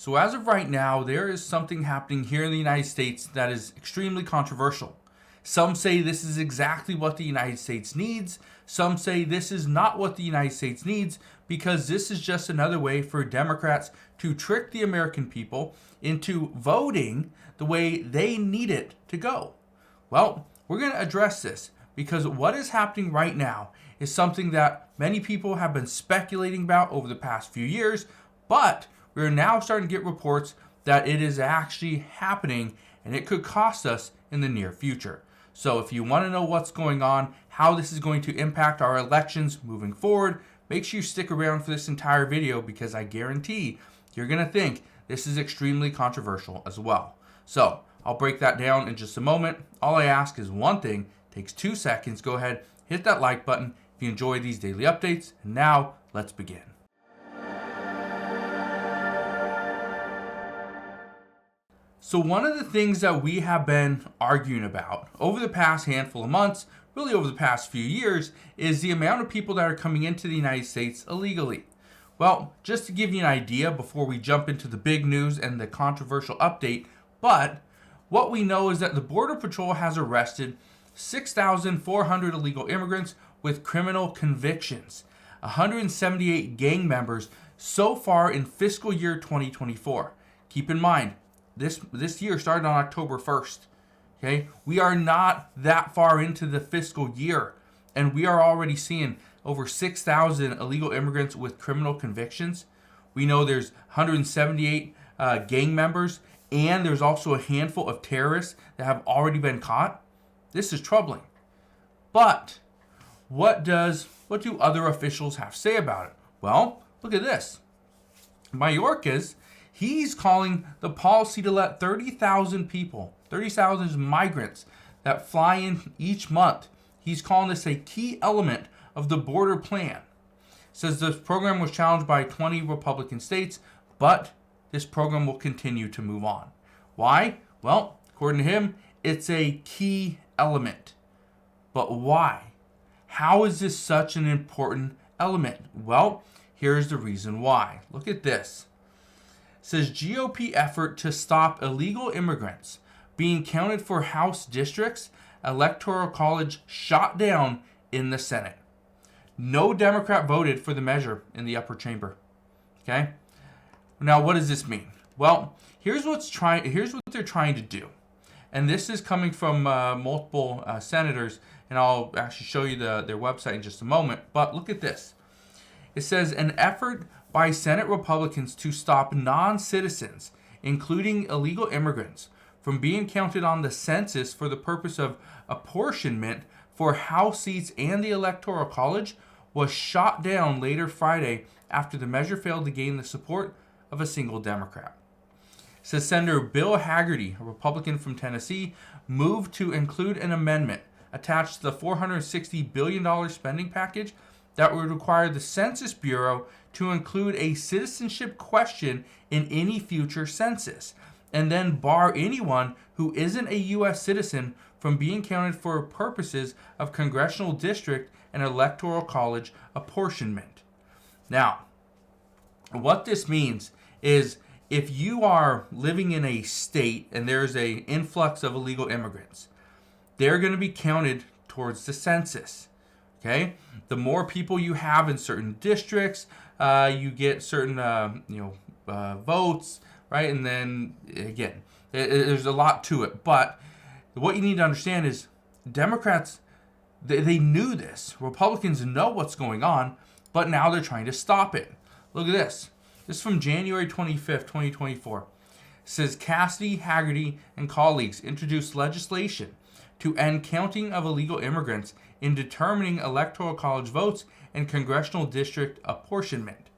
So as of right now, there is something happening here in the United States that is extremely controversial. Some say this is exactly what the United States needs. Some say this is not what the United States needs because this is just another way for Democrats to trick the American people into voting the way they need it to go. Well, we're going to address this because what is happening right now is something that many people have been speculating about over the past few years, but we're now starting to get reports that it is actually happening and it could cost us in the near future. So if you want to know what's going on, how this is going to impact our elections moving forward, make sure you stick around for this entire video because I guarantee you're going to think this is extremely controversial as well. So I'll break that down in just a moment. All I ask is one thing, takes 2 seconds. Go ahead, hit that like button if you enjoy these daily updates. And now let's begin. So one of the things that we have been arguing about over the past handful of months, really over the past few years, is the amount of people that are coming into the United States illegally. Well, just to give you an idea before we jump into the big news and the controversial update, but what we know is that the Border Patrol has arrested 6,400 illegal immigrants with criminal convictions, 178 gang members so far in fiscal year 2024. Keep in mind, this year started on October 1st. Okay, we are not that far into the fiscal year, and we are already seeing over 6,000 illegal immigrants with criminal convictions. We know there's 178 gang members, and there's also a handful of terrorists that have already been caught. This is troubling. But what do other officials have to say about it? Well, look at this. Mayorkas, he's calling the policy to let 30,000 people, 30,000 migrants that fly in each month. He's calling this a key element of the border plan. Says this program was challenged by 20 Republican states, but this program will continue to move on. Why? Well, according to him, it's a key element. But why? How is this such an important element? Well, here's the reason why. Look at this. It says GOP effort to stop illegal immigrants being counted for House districts, Electoral College shot down in the Senate. No Democrat voted for the measure in the upper chamber. Okay? Now, what does this mean? Well, here's what they're trying to do. And this is coming from multiple senators, and I'll actually show you their website in just a moment. But look at this. It says an effort by Senate Republicans to stop non-citizens, including illegal immigrants, from being counted on the census for the purpose of apportionment for House seats and the Electoral College was shot down later Friday after the measure failed to gain the support of a single Democrat. It says Senator Bill Hagerty, a Republican from Tennessee, moved to include an amendment attached to the $460 billion spending package that would require the Census Bureau to include a citizenship question in any future census, and then bar anyone who isn't a U.S. citizen from being counted for purposes of congressional district and electoral college apportionment. Now, what this means is if you are living in a state and there's an influx of illegal immigrants, they're going to be counted towards the census. Okay, the more people you have in certain districts, you get certain votes, right? And then again, there's a lot to it. But what you need to understand is Democrats, they knew this. Republicans know what's going on, but now they're trying to stop it. Look at this. This is from January 25th, 2024. It says Cassidy, Hagerty, and colleagues introduced legislation to end counting of illegal immigrants in determining electoral college votes and congressional district apportionment.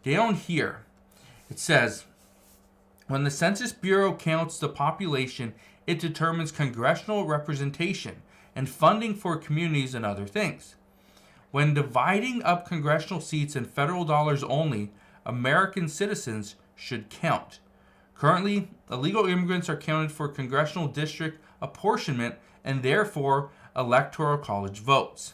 Down here, it says, when the Census Bureau counts the population, it determines congressional representation and funding for communities and other things. When dividing up congressional seats in federal dollars only, American citizens should count. Currently, illegal immigrants are counted for congressional district apportionment and therefore electoral college votes.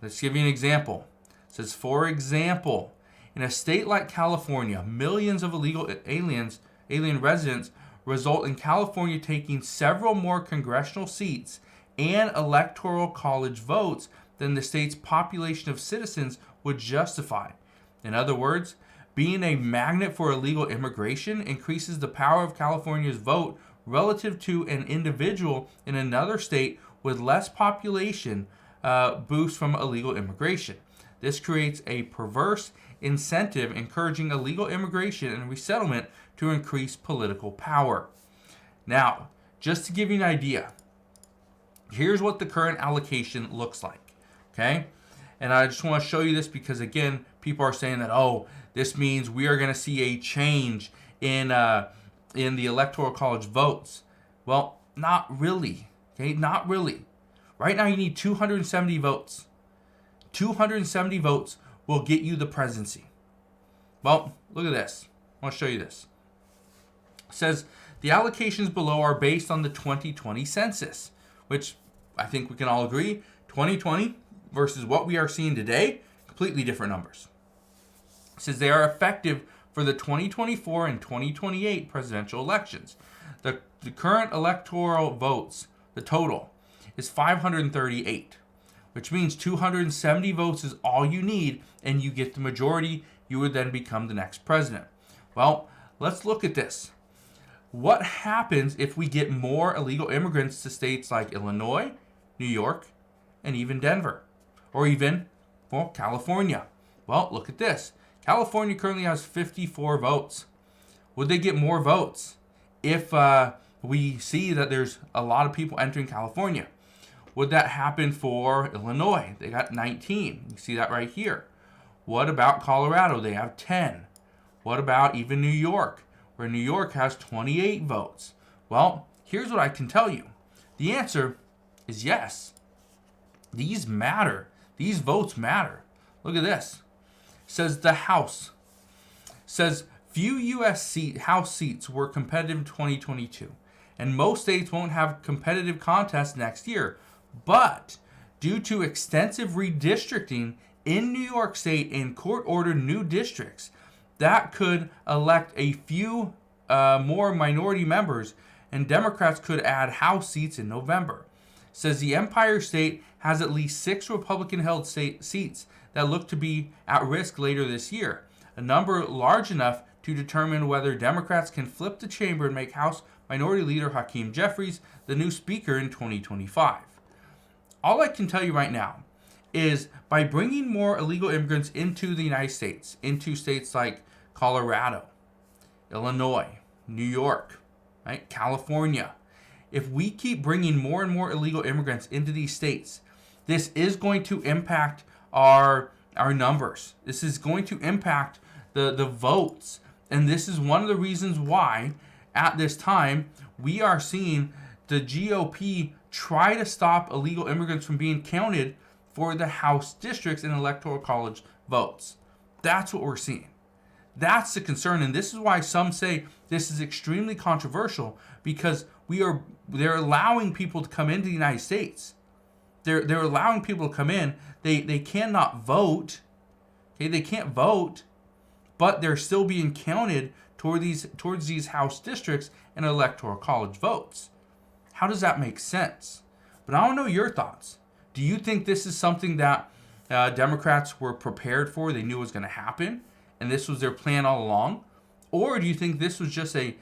Let's give you an example. It says, for example, In a state like California, millions of illegal alien residents result in California taking several more congressional seats and electoral college votes than the state's population of citizens would justify. In other words, being a magnet for illegal immigration increases the power of California's vote relative to an individual in another state with less population boost from illegal immigration. This creates a perverse incentive encouraging illegal immigration and resettlement to increase political power. Now, just to give you an idea, here's what the current allocation looks like, okay? And I just want to show you this because, again, people are saying that, oh, this means we are going to see a change in the Electoral College votes. Well, not really, okay? Not really. Right now, you need 270 votes. 270 votes will get you the presidency. Well, look at this. I want to show you this. It says the allocations below are based on the 2020 census, which I think we can all agree, 2020 versus what we are seeing today, completely different numbers. It says they are effective for the 2024 and 2028 presidential elections. The current electoral votes, the total, is 538, which means 270 votes is all you need, and you get the majority. You would then become the next president. Well, let's look at this. What happens if we get more illegal immigrants to states like Illinois, New York, and even Denver? Or even, well, California. Well, look at this. California currently has 54 votes. Would they get more votes if we see that there's a lot of people entering California? Would that happen for Illinois? They got 19. You see that right here. What about Colorado? They have 10. What about even New York, where New York has 28 votes? Well, here's what I can tell you. The answer is yes. These matter. These votes matter. Look at this. It says the House. It says few U.S. House seats were competitive in 2022, and most states won't have competitive contests next year. But due to extensive redistricting in New York State and court-ordered new districts, that could elect a few more minority members, and Democrats could add House seats in November. It says the Empire State has at least 6 Republican-held seats that look to be at risk later this year, a number large enough to determine whether Democrats can flip the chamber and make House Minority Leader Hakeem Jeffries the new Speaker in 2025. All I can tell you right now is by bringing more illegal immigrants into the United States, into states like Colorado, Illinois, New York, right, California, if we keep bringing more and more illegal immigrants into these states, this is going to impact our numbers. This is going to impact the votes. And this is one of the reasons why at this time we are seeing the GOP try to stop illegal immigrants from being counted for the House districts and Electoral College votes. That's what we're seeing. That's the concern, and this is why some say this is extremely controversial, because they're allowing people to come into the United States. They're allowing people to come in. They cannot vote. Okay, they can't vote, but they're still being counted towards these House districts and Electoral College votes. How does that make sense? But I don't know your thoughts. Do you think this is something that Democrats were prepared for? They knew it was going to happen, and this was their plan all along? Or do you think this was just a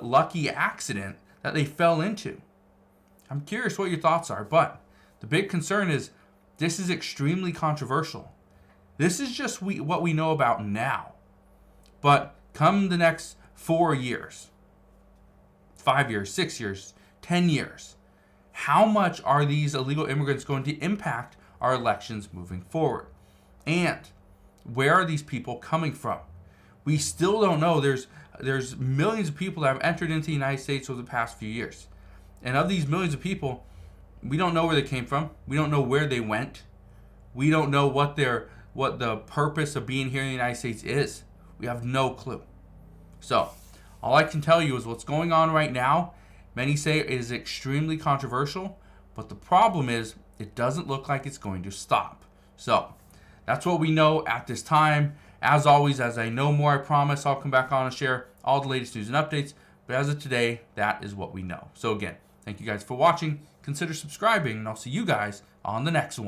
lucky accident that they fell into? I'm curious what your thoughts are, but the big concern is this is extremely controversial. This is just what we know about now. But come the next 4 years, 5 years, 6 years, 10 years, how much are these illegal immigrants going to impact our elections moving forward? And where are these people coming from? We still don't know. There's millions of people that have entered into the United States over the past few years. And of these millions of people, we don't know where they came from. We don't know where they went. We don't know what the purpose of being here in the United States is. We have no clue. So, all I can tell you is what's going on right now, many say is extremely controversial, but the problem is it doesn't look like it's going to stop. So, that's what we know at this time. As always, as I know more, I promise I'll come back on and share all the latest news and updates. But as of today, that is what we know. So again, thank you guys for watching. Consider subscribing, and I'll see you guys on the next one.